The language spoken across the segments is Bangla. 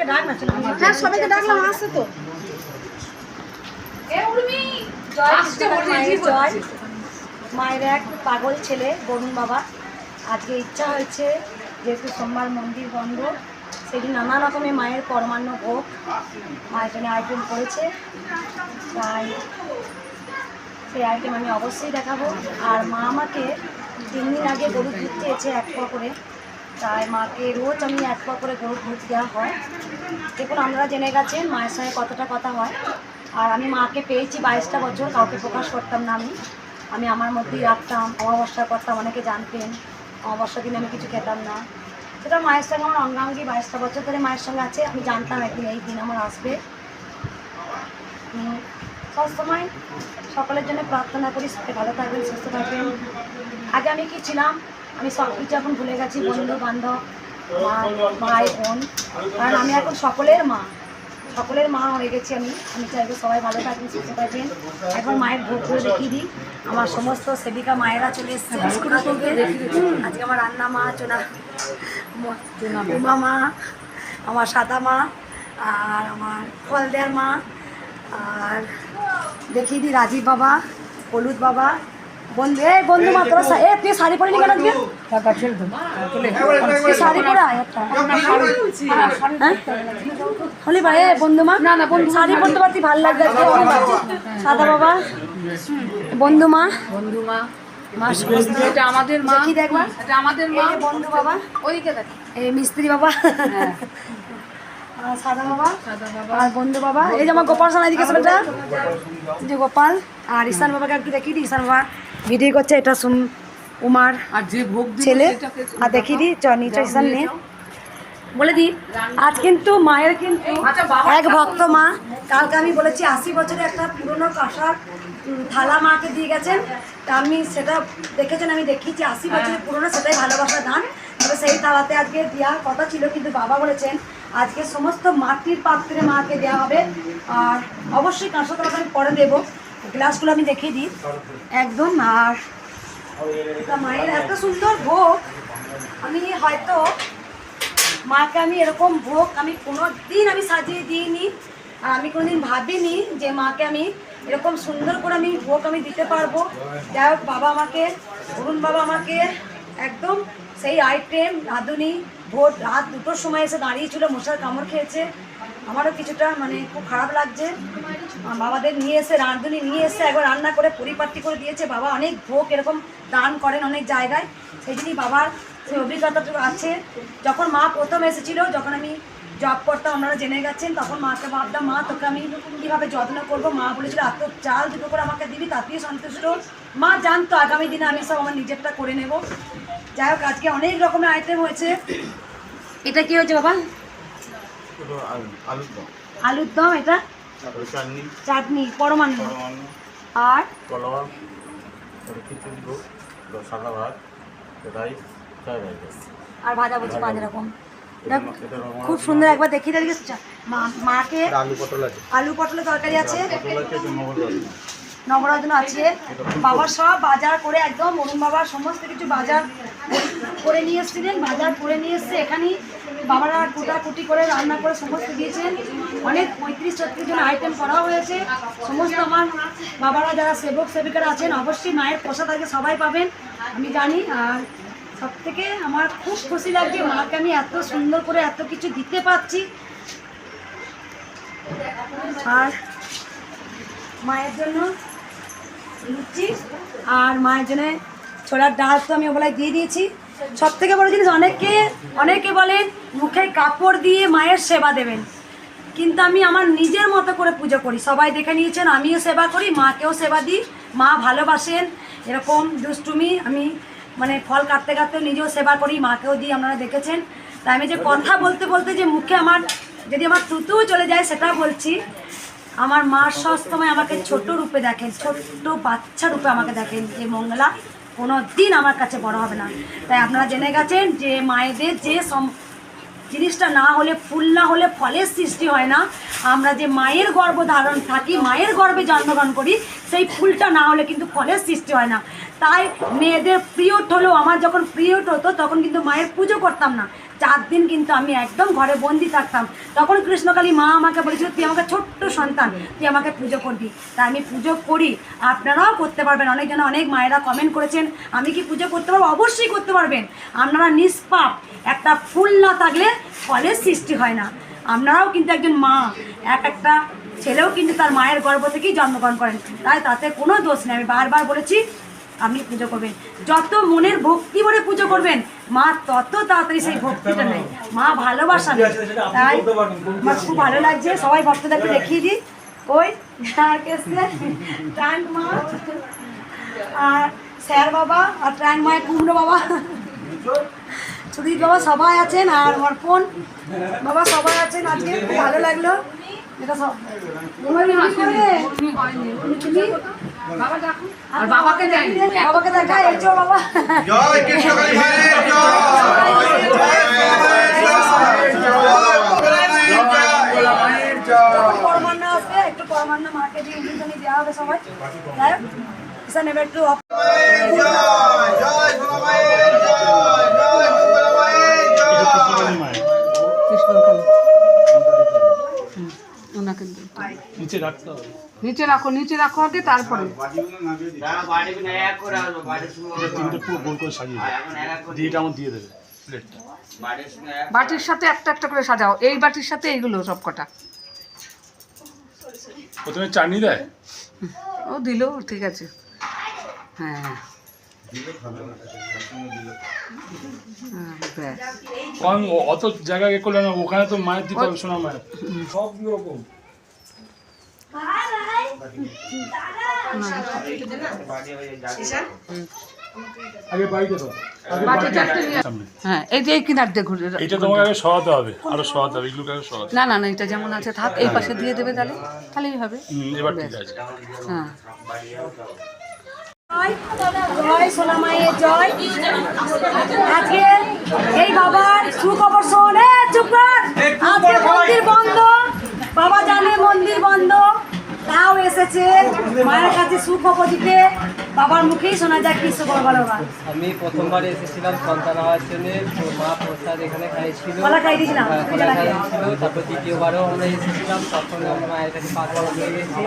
সবাইকে ডাক না। হ্যাঁ সবাইকে ডাকলাম, আসছে তো। জয় মায়ের এক পাগল ছেলে বরুণ বাবা। আজকে ইচ্ছা হয়েছে, যেহেতু সোমবার মন্দির বন্ধ, সেদিন নানা রকমের মায়ের পরমান্ন ভোগ মায়ের জন্য আইটেম করেছে, তাই সেই আইটেম আমি অবশ্যই দেখাবো। আর মা আমাকে 3 দিন আগে গরুর দুধ চেয়েছে 1 পোয়া করে, তাই মাকে রোজ আমি 1 পোয়া করে গরুর দুধ দেওয়া হয়। দেখুন আপনারা জেনে গেছেন মায়ের সঙ্গে কতটা কথা হয়। আর আমি মাকে পেয়েছি 22টা বছর, কাউকে প্রকাশ করতাম না। আমি আমার মধ্যেই রাখতাম, অমাবস্যা করতাম, অনেকে জানতেন। অমাবস্যা দিনে আমি কিছু খেতাম না, সেটা মায়ের সঙ্গে আমার অঙ্গাঙ্গি 22টা বছর ধরে মায়ের সঙ্গে আছে। আমি জানতাম একদিন এই দিন আমার আসবে। সবসময় সকলের জন্য প্রার্থনা করি, সবাই ভালো থাকবেন, সুস্থ থাকবেন। আগে আমি কি ছিলাম, আমি সব কিছু এখন ভুলে গেছি, বন্ধু বান্ধব, মা, ভাই বোন, কারণ আমি এখন সকলের মা হয়ে গেছি। আমি চাইবো সবাই ভালো থাকবেন, সুস্থ থাকবেন। এখন মায়ের ভোগ করে দেখিয়ে দিই। আমার সমস্ত সেবিকা মায়েরা চলে এসছে আজকে। আমার রান্না মা, উমা মা, আমার সাদা মা, আর আমার ফলদের মা, আর দেখিয়ে দিই রাজীব বাবা, হলুদ বাবা, বন্ধু মা। তোরা তুই শাড়ি পরে নি কেন? তুই শাড়ি পরে আয় একটা। হলি ভাই বন্ধু মা, না শাড়ি পরতে পারতি ভালো লাগবে। সাদা বাবা, বন্ধু মা, এটা আমাদের মা, কি দেখবা, এটা আমাদের মা, বন্ধু বাবা, ওইদিকে দেখ, এই মিস্ত্রি বাবা, সাদা বাবা আর বন্ধু বাবা। এই যে আমার গোপাল সোনা এদিকে বেটা, যে গোপাল। আর ঈশান বাবাকে আর কি দেখি দিই, ঈশান বাবা ভিডিও করছে, এটা উমার আর যে ভোগ ছেলে। আর দেখিয়ে দিই নিচে ঈশান নিয়ে বলে দিই, আজ কিন্তু মায়ের কিন্তু এক ভক্ত মা, কালকে আমি বলেছি 80 বছরের একটা পুরনো কাঁসার থালা মাকে দিয়ে গেছেন। তা আমি সেটা দেখেছেন, আমি দেখিয়েছি 80 বছরের পুরনো, সেটাই ভালোবাসা দান। তবে সেই থালাতে আজকে দেওয়ার কথা ছিল, কিন্তু বাবা বলেছেন আজকে সমস্ত মাটির পাত্রে মাকে দেওয়া হবে। আর অবশ্যই কাঁসা থালাটা আমি পরে দেবো। গ্লাসগুলো আমি দেখিয়ে দিই একদম। আর মায়ের এত সুন্দর ভোগ, আমি হয়তো মাকে আমি এরকম ভোগ আমি কোনোদিন আমি সাজিয়ে দিইনি। আর আমি কোনোদিন ভাবিনি যে মাকে আমি এরকম সুন্দর করে আমি ভোগ আমি দিতে পারবো। যাই হোক, বাবা আমাকে, অরুণ বাবা আমাকে একদম সেই আইটেম রাঁধুনি ভোর রাত 2টোর সময় এসে দাঁড়িয়েছিল, মশার কামড় খেয়েছে। আমারও কিছুটা খুব খারাপ লাগছে। বাবাদের নিয়ে এসে রাঁধুনি নিয়ে এসে একবার রান্না করে পরিপাটি করে দিয়েছে। বাবা অনেক ভোগ এরকম দান করেন অনেক জায়গায়, সেই জন্যই বাবার সেই অভিজ্ঞতাটুকু আছে। যখন মা প্রথম এসেছিল, যখন আমি জব করতাম, আপনারা জেনে গেছেন, তখন মাকে ভাবতাম মা তোকে আমি কীভাবে যত্ন করবো। মা বলেছিল এত চাল 2টো করে আমাকে দিবি, তাতেই সন্তুষ্ট। মা জানতো আগামী দিনে আমি সব আমার নিজেরটা করে নেব। যাই হোক, আজকে অনেক রকমের আইটেম হয়েছে। এটা কি হয়েছে বাবা? আলুর দম, এটা চাটনি পরমান্ন, আর আর ভাজা বলছি 5 রকম। খুব সুন্দর, একবার দেখিয়ে দেখি। মাকে আলু পটলের তরকারি আছে, নবরত্ন আছে। বাবা সব বাজার করে একদম, অরুণ বাবা সমস্ত কিছু বাজার করে নিয়ে এসেছিলেন, বাজার করে নিয়ে এসছে। এখানেই বাবারা কুটাকুটি করে রান্না করে সমস্ত দিয়েছেন। অনেক 35-36 জন আইটেম করা হয়েছে। সমস্ত আমার বাবারা যারা সেবক সেবিকারা আছেন, অবশ্যই মায়ের প্রসাদ আগে সবাই পাবেন আমি জানি। আর সবথেকে আমার খুব খুশি লাগছে, মাকে আমি এত সুন্দর করে এত কিছু দিতে পারছি। আর মায়ের জন্য লুচি আর মায়ের জন্য ছোলার ডাল তো আমি ওবেলায় দিয়ে দিয়েছি। সব থেকে বড় জিনিস, অনেকে বলেন মুখে কাপড় দিয়ে মায়ের সেবা দেবেন, কিন্তু আমি আমার নিজের মতো করে পুজো করি। সবাই দেখে নিয়েছেন, আমিও সেবা করি, মাকেও সেবা দিই। মা ভালোবাসেন এরকম দুষ্টুমি। আমি ফল কাটতে কাটতে নিজেও সেবা করি, মাকেও দিই, আপনারা দেখেছেন। তাই আমি যে কথা বলতে বলতে যে মুখে আমার যদি আমার তুতুও চলে যায়, সেটা বলছি। আমার মা সবসময় আমাকে ছোট রূপে দেখেন, ছোট্ট বাচ্চা রূপে আমাকে দেখেন, যে মঙ্গলা কোনো দিন আমার কাছে বড় হবে না। তাই আপনারা জেনে গেছেন যে মায়েদের যে জিনিসটা না হলে, ফুল না হলে ফলের সৃষ্টি হয় না। আমরা যে মায়ের গর্ভ ধারণ থাকি, মায়ের গর্ভে জন্মগ্রহণ করি, সেই ফুলটা না হলে কিন্তু ফলের সৃষ্টি হয় না। তাই মেয়েদের পিরিয়ড হলেও, আমার যখন পিরিয়ড হতো তখন কিন্তু মায়ের পুজো করতাম না, 4 দিন কিন্তু আমি একদম ঘরে বন্দি থাকতাম। তখন কৃষ্ণকালী মা আমাকে বলেছিল তুই আমাকে ছোট্ট সন্তান, তুই আমাকে পুজো করবি। তাই আমি পুজো করি, আপনারাও করতে পারবেন। অনেকজন অনেক মায়েরা কমেন্ট করেছেন আমি কি পুজো করতে পারবো? অবশ্যই করতে পারবেন। আপনারা নিষ্পাপ, একটা ফুল না থাকলে ফলের সৃষ্টি হয় না। আপনারাও কিন্তু একজন মা, একটা ছেলেও কিন্তু তার মায়ের গর্ভ থেকেই জন্মগ্রহণ করেন, তাই তাতে কোনো দোষ নেই। আমি বারবার বলেছি আপনি পুজো করবেন, যত মনের ভক্তি ভরে পুজো করবেন মা তত তাড়াতাড়ি সেই ভক্তিটা নেয়, মা ভালোবাসা নেয়। তাই আমার খুব ভালো লাগছে। সবাই ভক্তদেরকে দেখিয়ে দিই, ওই ট্যাঙ্ক মা আর স্যার বাবা আর ট্যাঙ্ক মায়ের কুমড়ো বাবা, সুদীপ বাবা সবাই আছেন, আর অর্পণ বাবা সবাই আছেন। আজকে খুব ভালো লাগলো। এটা সব আর বাবাকে যাই, বাবাকে দেখা এসো বাবা। জয় কৃষ্ণকালী মায়ের পরমান্ন আসবে, একটু পরমান্ন মাকে দিয়ে ইন্দ্রজনী দেওয়া হবে সবাই। ঈশান এবার একটু ওনাকে নিচে রাখো, নিচে রাখো আগে, তারপরে বাটির সাথে একটা একটা করে সাজাও। এই বাটির সাথে এইগুলো সব কটা। প্রথমে চাটনি দেয়, ও দিল, ঠিক আছে। হ্যাঁ ব্যাস। কারণ অত জায়গায় করলে না, ওখানে তো মায়ের দিতে হবে, সোনা মায়ের সব রকম। আগে বাড়িতে তো হ্যাঁ, এই যে এই কিনার দিয়ে ঘুরে। এটা তোমাকে আগে সরাতে হবে, আরো সরাতে হবে, এগুলোকে আগে সরাতে হবে। না না না, এটা যেমন আছে থাক, এই পাশে দিয়ে দেবে, তাহলে তাহলেই হবে। এবার ঠিক আছে। হ্যাঁ জয় সোনা মায়ের জয়। আজকে এই বাবার সুখবর শোন। চুপ কর, আজকে মন্দির বন্ধ, বাবা জানে মন্দির বন্ধ, তাও এসেছে মায়ের কাছে সুখবর দিতে। বাবার মুখেই শোনা যায় কি সুখবর, বলো বা। আমি প্রথমবার এসেছিলাম সন্তান হওয়ার জন্য, তো মা প্রসাদ এখানে খাইয়েছিল, কলা খাই দিয়েছিলাম, কলা খাইয়েছিল। তারপর দ্বিতীয়বারও আমরা এসেছিলাম, তখন আমরা মায়ের কাছে 5 বার হয়ে গেছি।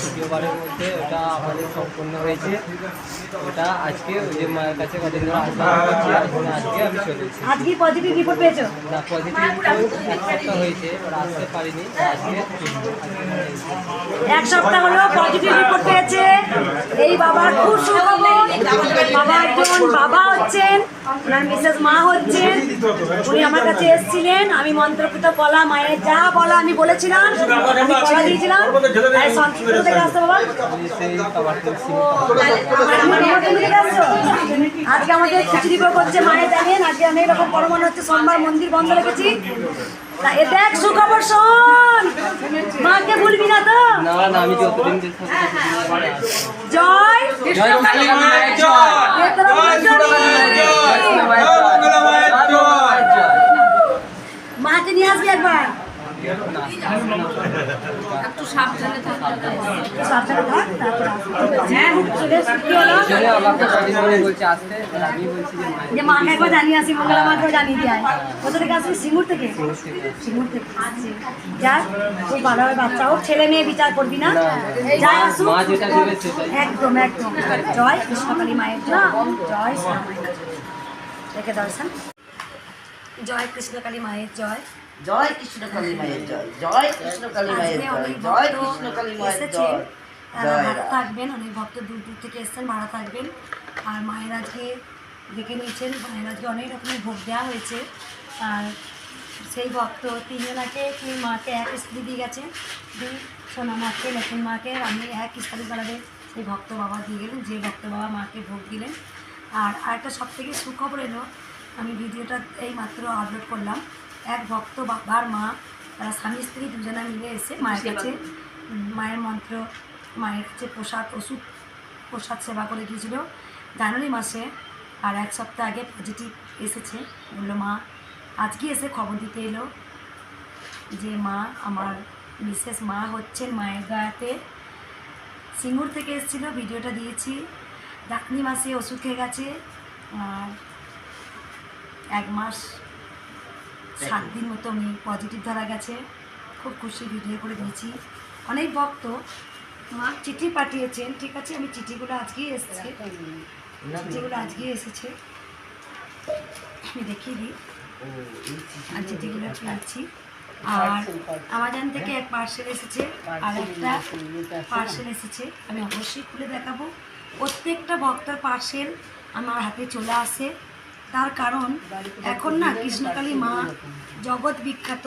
দ্বিতীয়বারের মধ্যে ওটা আমাদের সম্পূর্ণ হয়েছে। ওটা আজকে ওই যে মায়ের কাছে কদিন ধরে আসা হচ্ছে, আজকে আমি চলে এসেছি। আজকে পজিটিভ রিপোর্ট পেয়েছো? না, পজিটিভ এক সপ্তাহ হয়েছে, ওরা আসতে পারিনি, আজকে এক সপ্তাহ হলো পজিটিভ রিপোর্ট পেয়েছে। এই বাবার খুব সুখবর। বাবা একজন বাবা হচ্ছেন, ওনার মিসেস মা হচ্ছেন। উনি আমার কাছে এসেছিলেন, আমি মন্ত্রপুত কলা মায়ের যা বলা আমি বলেছিলাম, আমি কলা দিয়েছিলাম। কোথা থেকে আসছো বাবা? সেই খাবার আমার মন্ত্র থেকে আসছো? আজকে আমাদের খিচুড়ি ভোগ হচ্ছে মায়ের, জানেন আজকে অনেক রকম পরমান্ন হচ্ছে। সোমবার মন্দির বন্ধ রেখেছি। তা এ দেখ সুখবর শোন, মাকে ভুলবি না তো। না না, আমি যতদিন জয় জয় কালী মায়ের জয়, মাকে নিয়ে আসবি একবার। একটু সাবধানে থাকতে হবে। সাবধানে থাক, তারপর আসবি। হ্যাঁ, চলে এসো, কি হলো? আমাকে কদিন বলছে আসতে, আমি বলছি যে মায়ের যে মাকে একবার জানিয়ে আসি, মঙ্গলা মাকেও জানিয়ে দিয়ে আয়। কোথা থেকে আসবি? সিঙ্গুর থেকে? সিঙ্গুর থেকে আসছি। যাক, খুব ভালো হয় বাচ্চা হোক, ছেলে মেয়ে বিচার করবি না, যাই আসুক। মা যেটা দেবে সেটাই। একদম একদম। জয় কৃষ্ণকালী মায়ের জয়, জয় সোনা মায়ের জয়। রেখে দর্শন। জয় কৃষ্ণকালী মায়ের জয়। জয় কৃষ্ণকালী মায়ের জয়, জয় কৃষ্ণকালী মায়ের আজকে জয়, অনেক জয় ভক্ত কৃষ্ণকালী মায়ের এসেছেন, জয়। তারা জয় ভালো রাম। থাকবেন। অনেক ভক্ত দূর দূর থেকে এসেছেন, ভালো থাকবেন। আর মায়ের আজকে ডেকে নিয়েছেন, মায়ের আজকে অনেক রকমের ভোগ দেওয়া হয়েছে। আর সেই ভক্ত 3 জনাকে 3 মাকে এক স্ত্রী দিয়ে গেছে, 2 সোনা মাকে নতুন মাকে আমি এক স্ত্রী বেড়াবে সেই ভক্ত বাবা দিয়ে গেলেন, যে ভক্ত বাবা মাকে ভোগ দিলেন। আর আরেকটা সব থেকে সুখবর এলো, আমি ভিডিওটা এই মাত্র আপলোড করলাম। এক ভক্ত বাবার মা, তারা স্বামী স্ত্রী দুজনা মিলে এসে মায়ের কাছে মায়ের মন্ত্র, মায়ের কাছে প্রসাদ সেবা করে দিয়েছিল জানুয়ারি মাসে। আর 1 সপ্তাহ আগে পজিটিভ এসেছে, বললো মা আজকে এসে খবর দিতে এলো যে মা আমার মিসেস মা হচ্ছেন মায়ের গায়েতে। সিঙ্গুর থেকে এসেছিলো, ভিডিওটা দিয়েছি। ডাকনি মাসে ওষুধ খেয়ে গেছে, আর 1 মাস 7 দিন মতো আমি পজিটিভ ধরা গেছে, খুব খুশি, ভিডিও করে দিয়েছি। অনেক ভক্ত মা চিঠি পাঠিয়েছেন, ঠিক আছে, আমি চিঠিগুলো আজকেই এসেছে, চিঠিগুলো আজকেই এসেছে, আমি দেখিয়ে দিই। আর চিঠিগুলো পেয়েছি। আর আমাজন থেকে এক পার্সেল এসেছে, আর একটা পার্সেল এসেছে, আমি অবশ্যই খুলে দেখাবো। প্রত্যেকটা ভক্তর পার্সেল আমার হাতে চলে আসে, তার কারণ এখন না কৃষ্ণকালী মা জগৎ বিখ্যাত,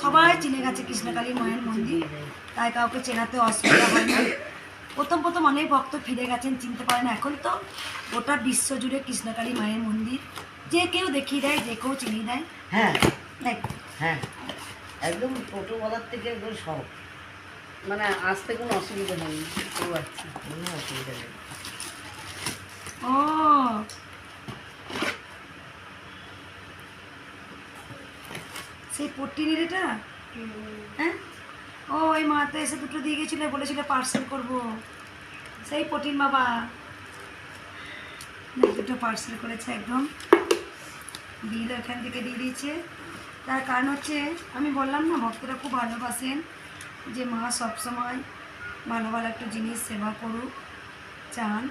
সবাই চিনে গেছে কৃষ্ণকালী মায়ের মন্দির, তাই কাউকে চেনাতে অসুবিধা হয় না। প্রথম অনেক ভক্ত ফিরে গেছেন, চিনতে পারেন। এখন তো গোটা বিশ্ব জুড়ে কৃষ্ণকালী মায়ের মন্দির, যে কেউ দেখিয়ে দেয়, যে কেউ চিনিয়ে দেয়। হ্যাঁ দেখ, হ্যাঁ, একদম টোটোওয়ালার থেকে একদম সব, মানে আসতে কোনো অসুবিধা নেই। ও আচ্ছা, কোনো অসুবিধা নেই। ও সেই পট্টিনের এটা, হ্যাঁ, ও ওই মাতে এসে দুটো দিয়ে গেছিল, বলেছিল পার্সেল করব, সেই পটিন বাবা দুটো পার্সেল করেছে, একদম বিল এখান থেকে দিয়ে দিয়েছে। তার কারণ হচ্ছে আমি বললাম না, ভক্তরা খুব ভালোবাসেন যে মা সবসময় ভালো ভালো একটা জিনিস সেবা করুক, চান।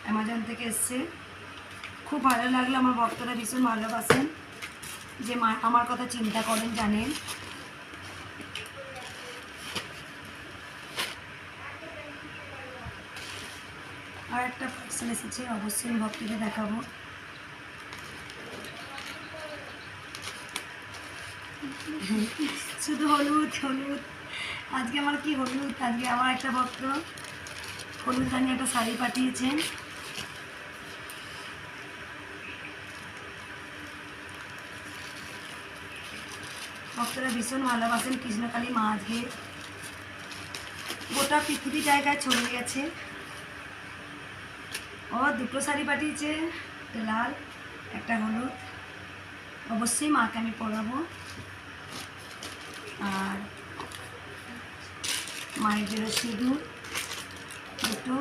অ্যামাজন থেকে এসছে, খুব ভালো লাগলো। আমার ভক্তরা ভীষণ ভালোবাসেন, যে মা আমার কথা চিন্তা করেন, জানেন। আর একটা পার্সেল এসেছে, অবশ্যই আমি ভক্তদের দেখাবো। শুধু হলুদ হলুদ, আজকে আমার কি হলুদ, আজকে আমার একটা ভক্ত হলুদ রানী একটা শাড়ি পাঠিয়েছেন। ভক্তরা ভীষণ ভালোবাসেন কৃষ্ণকালী মা, আজকে গোটা পৃথিবী জায়গায় ছড়িয়ে গেছে। ও দুটো শাড়ি পাঠিয়েছে, একটা লাল একটা হলুদ, অবশ্যই মাকে আমি পরাবো। আর মায়ের জন্য সিঁদুর দুটো,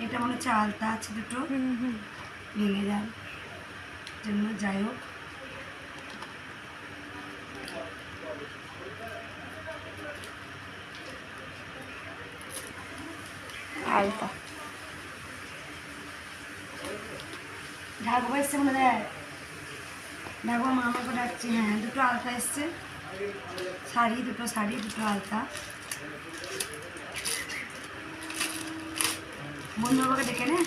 এটা মনে হচ্ছে আলতা আছে দুটো, ভেঙে যাওয়ার জন্য, যাই হোক। আলতা ঢাকবো এসছে মনে দেয়, ঢাকবো মা আমাকে ডাকছে। হ্যাঁ, দুটো আলতা এসছে, শাড়ি দুটো, শাড়ি দুটো আলতা। বন্ধু বাবাকে ডেকে নে,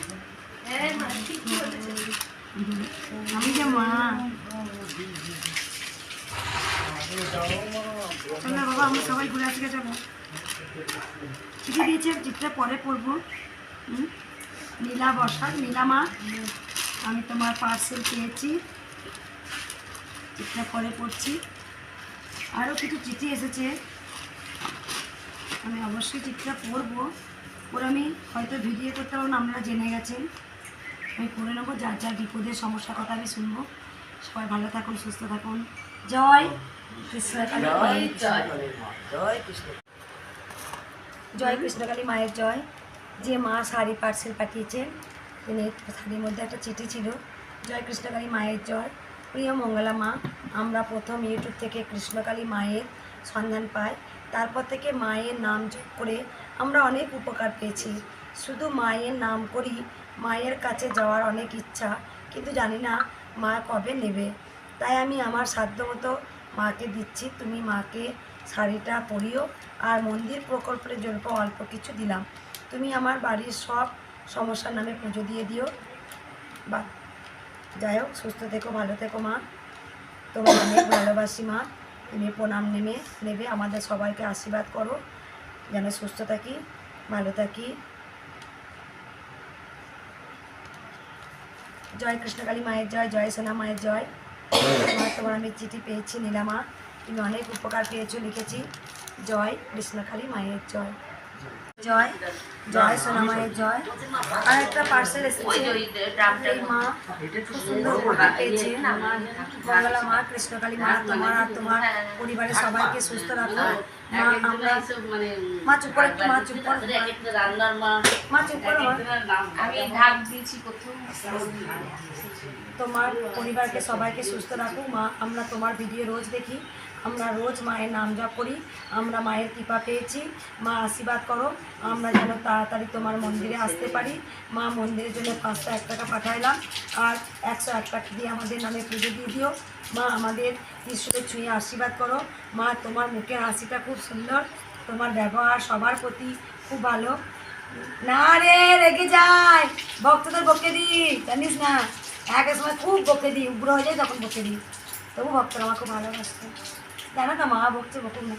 আমি যে মা, চল না বাবা, আমরা সবাই ঘুরে আসি, চলো। চিঠি দিয়েছে, চিঠিটা পরে পড়বো। নীলা বসাক, নীলা মা, আমি তোমার পার্সেল পেয়েছি, চিঠিটা পরে পড়ছি। আরও কিছু চিঠি এসেছে, আমি অবশ্যই চিঠিটা পড়বো। পরে আমি হয়তো ভিডিও করতে পারবো না, আপনারা জেনে গেছেন, আমি পড়ে নেবো। যার যার বিপদের সমস্যার কথা আমি শুনবো। সবাই ভালো থাকুন, সুস্থ থাকুন। জয় কৃষ্ণকালী মায়ের জয়, জয় কৃষ্ণ। জয় কৃষ্ণকালী মায়ের জয়। যে মা শাড়ি পার্সেল পাঠিয়েছেন, তিনি শাড়ির মধ্যে একটা চিঠি ছিল। জয় কৃষ্ণকালী মায়ের জয়। প্রিয় মঙ্গলা মা, আমরা প্রথম ইউটিউব থেকে কৃষ্ণকালী মায়ের সন্ধান পাই, তারপর থেকে মায়ের নাম জপ করে আমরা অনেক উপকার পেয়েছি। শুধু মায়ের নাম করি, মায়ের কাছে যাওয়ার অনেক ইচ্ছা, কিন্তু জানি না মা কবে নেবে। তাই আমি আমার সাধ্যমতো মাকে দিচ্ছি। তুমি মাকে শাড়িটা পরিও, আর মন্দির প্রকল্পের জন্য অল্প কিছু দিলাম। তুমি আমার বাড়ির সব সমস্যার নামে পুজো দিয়ে দিও। বা যাই হোক, সুস্থ থেকো, ভালো থেকো মা, তোমার অনেক ভালোবাসি মা। তুমি প্রণাম নেবে, আমাদের সবাইকে আশীর্বাদ করো যেন সুস্থ থাকি, ভালো থাকি। জয় কৃষ্ণকালী মায়ের জয়, জয় সোনা মায়ের জয়। তোমার আমি চিঠি পেয়েছি নীলামা, তুমি অনেক উপকার পেয়েছো, লিখেছি। জয় কৃষ্ণকালী মায়ের জয়। জয় জয় সোনা মায়ের জয়। আর একটা পার্সেল এসেছে, এই মা খুব সুন্দর ফটো পেয়েছে। মঙ্গলা মা, কৃষ্ণকালী মা, তোমার আর তোমার পরিবারের সবাইকে সুস্থ রাখো মা। আমরা মা চুপ করো, একটু মা চুপ করো, রান্নার মা মা চুপ করো মা। আমি ঢাক দিয়েছি প্রথম। তোমার পরিবারকে সবাইকে সুস্থ রাখো মা। আমরা তোমার ভিডিও রোজ দেখি, আমরা রোজ মায়ের নাম জপ করি, আমরা মায়ের কৃপা পেয়েছি। মা আশীর্বাদ করো, আমরা যেন তাড়াতাড়ি তোমার মন্দিরে আসতে পারি। মা মন্দিরের জন্য 501 টাকা পাঠাইলাম, আর 101 টাকা দিয়ে আমাদের নামে পুজো দিয়ে দিও মা। আমাদের ঈশ্বরের ছুঁয়ে আশীর্বাদ করো মা। তোমার মুখের হাসিটা খুব সুন্দর, তোমার ব্যবহার সবার প্রতি খুব ভালো। না রে, রেগে যায়, ভক্তদের বকে দিই, জানিস না, এক সময় খুব বকে দিই, উগ্র হয়ে যায় তখন বকে দিই। তবু ভক্তরা আমার খুব ভালোবাসতো, জানো না মা ভক্ত বকুন না।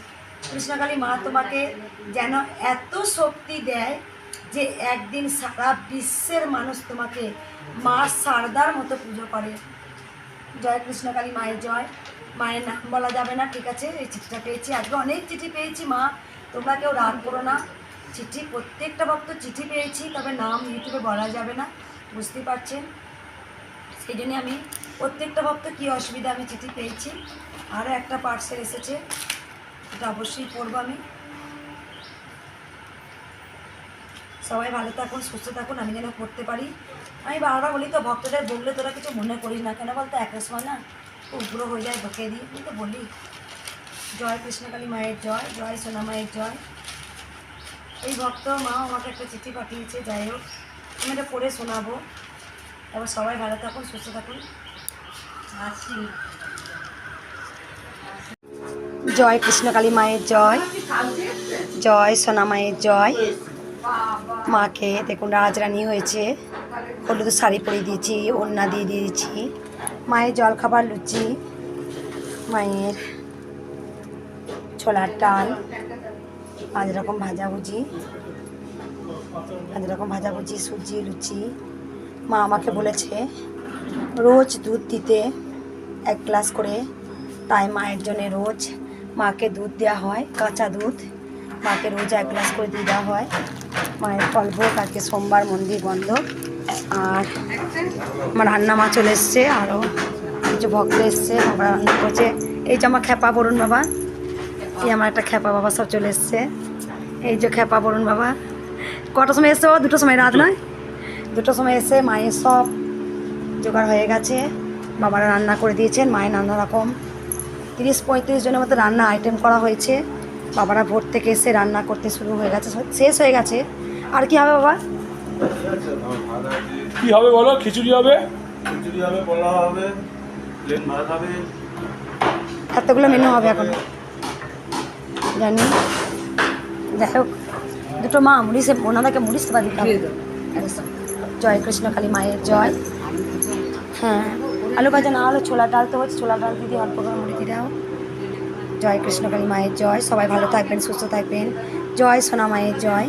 কৃষ্ণকালী মা তোমাকে যেন এত শক্তি দেয় যে একদিন সারা বিশ্বের মানুষ তোমাকে মা শারদার মতো পুজো করে। জয় কৃষ্ণকালী মায়ের জয়। মায়ের নাম বলা যাবে না, ঠিক আছে? এই চিঠিটা পেয়েছি, আজকে অনেক চিঠি পেয়েছি মা, তোমরা কেউ রাগ করো না। চিঠি প্রত্যেকটা ভক্ত চিঠি পেয়েছি, তবে নাম ইউটিউবে বলা যাবে না, বুঝতেই পারছেন। সেই জন্যে আমি প্রত্যেকটা ভক্ত কী অসুবিধা আমি চিঠি পেয়েছি। আরও একটা পার্সেল এসেছে, এটা অবশ্যই পড়বো আমি। সবাই ভালো থাকুন, সুস্থ থাকুন, আমি যেন পড়তে পারি। আমি বারবার বলি তো, ভক্তদের বললে তোরা কিছু মনে করিস না কেন বলতো, একটা সময় না উগ্র হয়ে যায়, বকে দিই, আমি তো বলি। জয় কৃষ্ণকালী মায়ের জয়, জয় সোনা মায়ের জয়। এই ভক্ত মা আমাকে একটা চিঠি পাঠিয়েছে, যাই হোক আমি এটা পড়ে শোনাবো। এবার সবাই ভালো থাকুন, সুস্থ থাকুন। জয় কৃষ্ণকালী মায়ের জয়, জয় সোনা মায়ের জয়। মাকে দেখুন রাজরানী হয়েছে, হলুদ শাড়ি পরিয়ে দিয়েছি, ওড়না দিয়ে দিয়েছি। মায়ের জলখাবার লুচি, মায়ের ছোলার ডাল, 5 রকম ভাজাভুজি, 5 রকম ভাজাভুজি, সুজি, লুচি। মা আমাকে বলেছে রোজ দুধ দিতে 1 গ্লাস করে, তাই মায়ের জন্য রোজ মাকে দুধ দেওয়া হয়, কাঁচা দুধ মাকে রোজ 1 গ্লাস করে দিয়ে দেওয়া হয়। মায়ের ফলভোগ, আজকে সোমবার মন্দির বন্ধ। আর আমার রান্না মা চলে এসছে, আরও কিছু ভক্ত এসছে, আমরা রান্না করছে। এই যে আমার খেপা বরুণ বাবা, এই আমার একটা খেপা বাবা সব চলে এসছে। এই যে খেপা বরুণ বাবা, কটার সময় এসছে বাবা? 2টোর সময়, রাত নয়, 2টোর সময় এসে মায়ের সব জোগাড় হয়ে গেছে, বাবারা রান্না করে দিয়েছেন। মায়ের নানা রকম 30-35 জনের মতো রান্না আইটেম করা হয়েছে। বাবারা ভোর থেকে এসে রান্না করতে শুরু হয়ে গেছে, শেষ হয়ে গেছে। আর কি হবে বাবা? কি হবে বলো? খিচুড়ি হবে, খিচুড়ি হবে, পোলাও হবে, প্লেন ভাত হবে। এতগুলো মেনু হবে এখন জানি। যাই হোক, 2টো মা মুড়িয়ে, ওনাদেরকে মুড়িয়ে সেবা দিতে হবে। জয় কৃষ্ণকালী মায়ের জয়। হ্যাঁ, আলু ভাজা না হলে ছোলা ডাল তো হচ্ছে, ছোলা ডাল দিদি অল্প করে মুড়ি দিয়ে দাও। জয় কৃষ্ণকালী মায়ের জয়। সবাই ভালো থাকবেন, সুস্থ থাকবেন। জয় সোনা মায়ের জয়।